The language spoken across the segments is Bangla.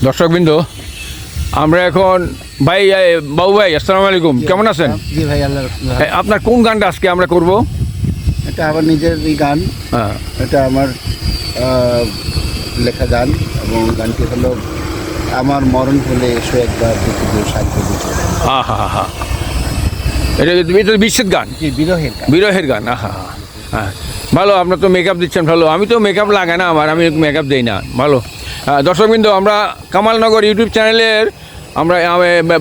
দর্শকবৃন্দ, আমরা এখন ভাই বাবু ভাই আসসালামু আলাইকুম, কেমন আছেন? জি ভাই, আল্লাহ আপনার কোন গানটা আজকে আমরা করব? এটা আমার নিজের গান। হ্যাঁ, এটা আমার লেখা গান এবং গানটি হলো আমার মরণ হলে এসো একবার পৃথিবীর সাহায্য দিতে। হা হা হা, এটা বিচ্ছেদ গান, জি, বিরহের গান। বিরহের গান। হা হা হ্যাঁ, ভালো। আপনার তো মেকআপ দিচ্ছেন ভালো। আমি তো মেকআপ লাগাই না, আমি মেকআপ দিই না। ভালো। দর্শকবৃন্দ, আমরা কামালনগর ইউটিউব চ্যানেলের আমরা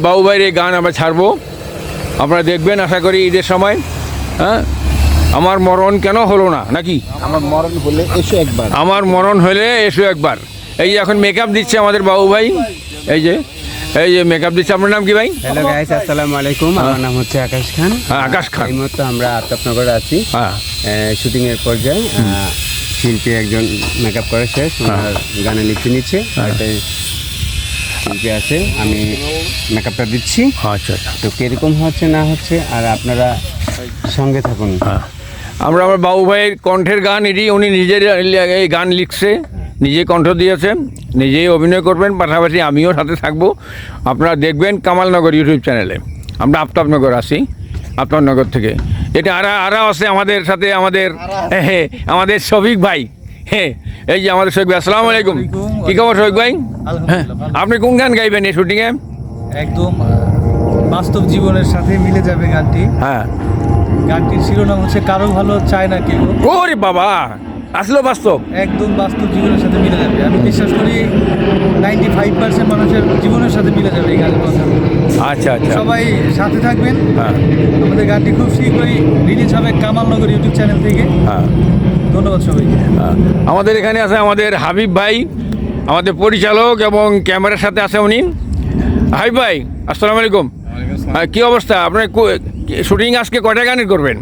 বাবু ভাইয়ের এই গান আমরা ছাড়বো, আপনারা দেখবেন আশা করি ঈদের সময়। হ্যাঁ, আমার মরণ কেন হলো না, নাকি আমার মরণ হলে এসো একবার। আমার মরণ হলে এসো একবার। এই যে এখন মেকআপ দিচ্ছে আমাদের বাবু ভাই, এই যে মেকআপ দিচ্ছে। আপনার নাম কি ভাই? হ্যালো গাইস, আসসালামু আলাইকুম। আমার নাম হচ্ছে আকাশ খান। হ্যাঁ, আকাশ খান। এই মুহূর্তে আমরা আফতাবনগরে আছি। হ্যাঁ, শুটিং এর পর্যায়ে শিল্পী একজন মেকআপ করে শেষ, ওনার গানে লিখে নিচ্ছে। একটা শিল্পী আছে, আমি মেকআপটা দিচ্ছি। আচ্ছা আচ্ছা। তো কিরকম হচ্ছে না হচ্ছে আর আপনারা সঙ্গে থাকুন। হ্যাঁ, আমরা আমার বাবু ভাইয়ের কণ্ঠের গান, এটি উনি নিজের এই গান লিখছে, নিজেই কণ্ঠ দিয়েছে, নিজেই অভিনয় করবেন, পাশাপাশি আমিও সাথে থাকবো। আপনারা দেখবেন কামালনগর ইউটিউব চ্যানেলে। আমরা আফতাবনগর আসি, আফতাবনগর থেকে। এটা আরা আছে আমাদের সাথে, আমাদের শফিক ভাই। হ্যাঁ, এই যে আমাদের শফিক ভাই, আসসালামু আলাইকুম। কী খবর শফিক ভাই? হ্যাঁ, আপনি কোন গান গাইবেন এই শুটিংয়ে? একদম বাস্তব জীবনের সাথে মিলে যাবে গানটি। হ্যাঁ, গানটির শিরোনাম হচ্ছে কারো ভালো চায় না কেউ। ওরে বাবা, আসলো বাস্তব। একদম বাস্তব জীবনের সাথে মিলে যাবে। আমি বিশ্বাস করি 95% মানুষের জীবনের সাথে মিলে যাবে এই গানের কথা। আচ্ছা আচ্ছা। সবাই সাথে থাকবেন। হ্যাঁ আমাদের গানটি খুব শীঘ্রই রিলিজ হবে কামালনগর ইউটিউব চ্যানেল থেকে। হ্যাঁ ধন্যবাদ সবাইকে। আমাদের এখানে আছে আমাদের হাবিব ভাই, আমাদের পরিচালক এবং ক্যামেরার সাথে আছে উনি। হাবিব ভাই, আসসালামু আলাইকুম। কী অবস্থা আপনার? শুটিং আজকে কয়টা গানের করবেন?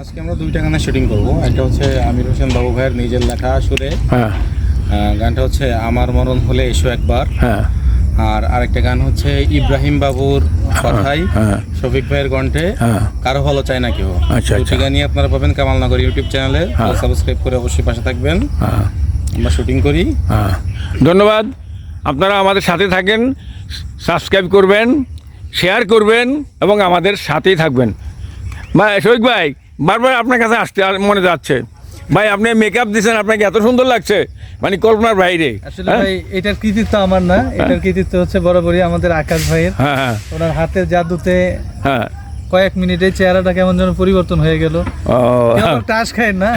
আজকে আমরা দুইটা গানের শুটিং করব। একটা হচ্ছে আমির হোসেন বাবু ভাইয়ের নিজের লেখা সুরে। হ্যাঁ, গানটা হচ্ছে আমার মরণ হলে এসো একবার। হ্যাঁ, আর আরেকটা গান হচ্ছে ইব্রাহিম বাবুর কথাই, হ্যাঁ, শফিক ভাইয়ের কণ্ঠে, হ্যাঁ। কারো ভালো চায় না কেউ। আচ্ছা, দুটি আচ্ছা। গানই আপনারা পাবেন কামালনগর ইউটিউব চ্যানেলে। হ্যাঁ। সাবস্ক্রাইব করে অবশ্যই পাশে থাকবেন। হ্যাঁ, আমরা শুটিং করি। হ্যাঁ, ধন্যবাদ। আপনারা আমাদের সাথে থাকেন, সাবস্ক্রাইব করবেন, শেয়ার করবেন এবং আমাদের সাথেই থাকবেন। ভাই শফিক ভাই, বারবার আপনার কাছে আসতে মনে যাচ্ছে। ভাই, আপনি মেকআপ দিয়েছেন, আপনাকে এত সুন্দর লাগছে, মানে কল্পনার বাইরে। আসলে ভাই, এটার কৃতিত্ব আমার না, এটার কৃতিত্ব হচ্ছে বরাবরই আমাদের আকাশ ভাইয়ের। হ্যাঁ হ্যাঁ ওনার হাতের জাদুতে হ্যাঁ। কয়েক মিনিটে চেহারাটা কেমন যেন পরিবর্তন হয়ে গেল। ও টাস খায় না।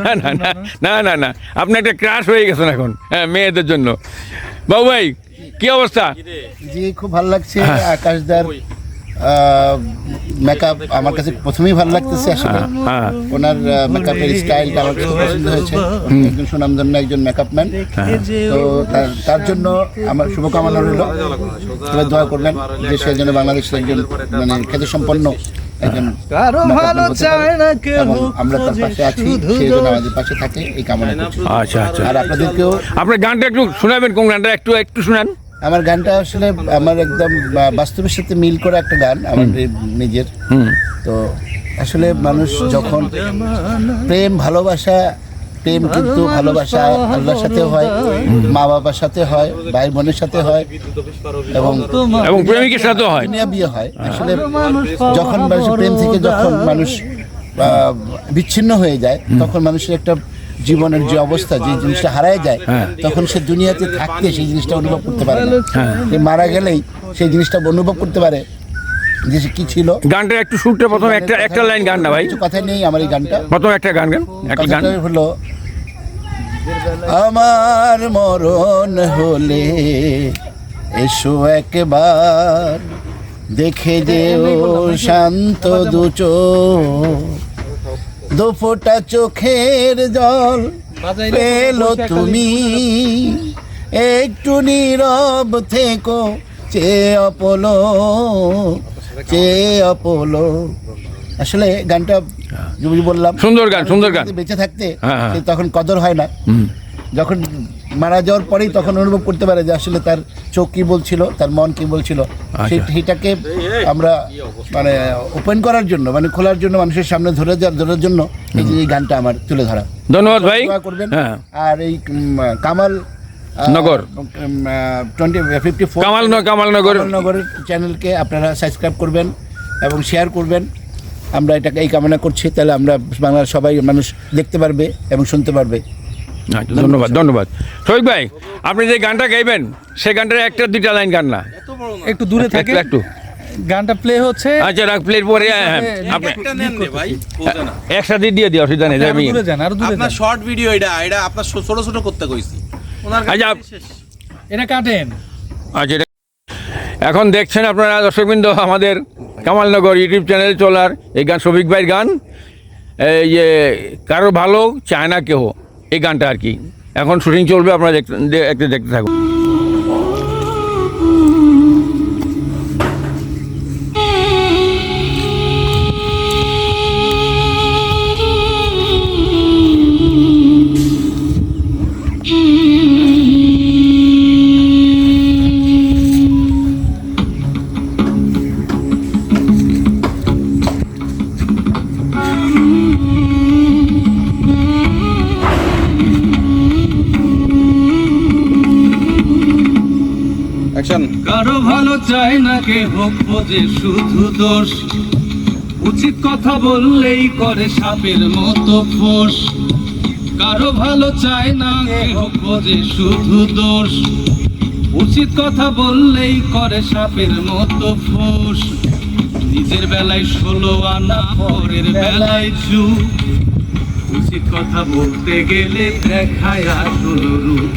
না না না না না না, আপনি একটা ক্রাশ হয়ে গেছেন এখন। হ্যাঁ, মেয়েদের জন্য। বাবু ভাই, কি অবস্থা? জি, খুব ভালো লাগছে। আকাশদার মেকআপ আমার কাছে প্রথমেই ভালো লাগতেছে। আসলে হ্যাঁ ওনার মেকআপের স্টাইলটা আমার কাছে পছন্দ হয়েছে। একজন সুনামধন্য একজন মেকআপ ম্যান। তো তার জন্য আমার শুভকামনা রইল। সবাই দোয়া করবেন যে সে যেন বাংলাদেশের একজন মানে খ্যাতিসম্পন্ন একজন ভালো চায় না কেউ, এবং আমরা তার পাশে আছি, সে যেন আমাদের পাশে থাকে এই কামনা করছি। আচ্ছা আচ্ছা। আর আপনাদেরকেও আপনার গানটা একটু শোনাবেন, কোন গানটা একটু শোনান। আমার গানটা আসলে আমার একদম বাস্তবের সাথে মিল করে একটা গান আমার নিজের। তো আসলে মানুষ যখন ভালোবাসা কিন্তু ভালোবাসা আল্লাহর সাথে হয়, মা বাবার সাথে হয়, ভাই বোনের সাথে হয় এবং প্রেমিকের সাথে হয়, দুনিয়া বিয়ে হয়। আসলে যখন মানুষের প্রেম থেকে যখন মানুষ বিচ্ছিন্ন হয়ে যায়, তখন মানুষের একটা জীবনের যে অবস্থা, যে জিনিসটা হারায় যায়, তখন সে দুনিয়াতে থাকতে সেই জিনিসটা অনুভব করতে পারে না। সে মারা গেলেই সেই জিনিসটা অনুভব করতে পারে যে সে কি ছিল। গানটা একটু শুনতে, প্রথম একটা লাইন গান না ভাই, কিছু কথা নেই আমার এই গানটা। প্রথম একটা গান হলো আমার মরণ হলে এসো একবার দেখে যেও শান্ত দুফোঁটা চোখের জল পেলো তুমি, একটু নীরব থেকো চেয়ে অপলো। আসলে গানটা বললাম, সুন্দর গান। বেঁচে থাকতে হ্যাঁ। তখন কদর হয় না, যখন মারা যাওয়ার পরেই তখন অনুভব করতে পারে যে আসলে তার চোখ কি বলছিল, তার মন কি বলছিল। সেইটাকে আমরা মানে ওপেন করার জন্য, মানে খোলার জন্য, মানুষের সামনে ধরার জন্য এই গানটা আমার তুলে ধরা। ধন্যবাদ ভাই, করবেন। হ্যাঁ। আর এই কামাল নগর 54 কামালনগর কামালনগরের চ্যানেলকে আপনারা সাবস্ক্রাইব করবেন এবং শেয়ার করবেন। আমরা এটাকে এই কামনা করছি, তাহলে আমরা বাংলার সবাই মানুষ দেখতে পারবে এবং শুনতে পারবে। আচ্ছা, ধন্যবাদ শফিক ভাই। আপনি যে গানটা গাইবেন সে গানটার একটা দুইটা লাইন গান না, একটু দূরে থাকে, একটু গানটা প্লে হচ্ছে। আচ্ছা রাখ, প্লের পরে আপনি একসাথে দিয়ে দিও, অসুবিধা নেই। আরো দূরে যান, আরো দূরে যান। শর্ট ভিডিও এটা আপনার ছোট ছোট করতে কইছি ওনার আচ্ছা এটা কাটেন। আচ্ছা, এখন দেখছেন আপনারা দর্শকবৃন্দ আমাদের কামালনগর ইউটিউব চ্যানেলে চলার এই গান, শফিক ভাইয়ের গান, এই যে কারো ভালো চায় না কেহ, এই গানটা আর কি এখন শুটিং চলবে, আপনারা দেখতে থাকুন। অ্যাকশন। কারো ভালো চায় না কে হোক বোঝে শুধু দোষ, উচিত কথা বললেই করে সাপের মতো ফোঁস। কারো ভালো চায় না কে হোক বোঝে শুধু দোষ, উচিত কথা বললেই করে সাপের মতো ফোঁস। নিজের বেলায় 16 আনা, পরের বেলায় চুপ, উচিত কথা বলতে গেলে দেখায় আসল রূপ।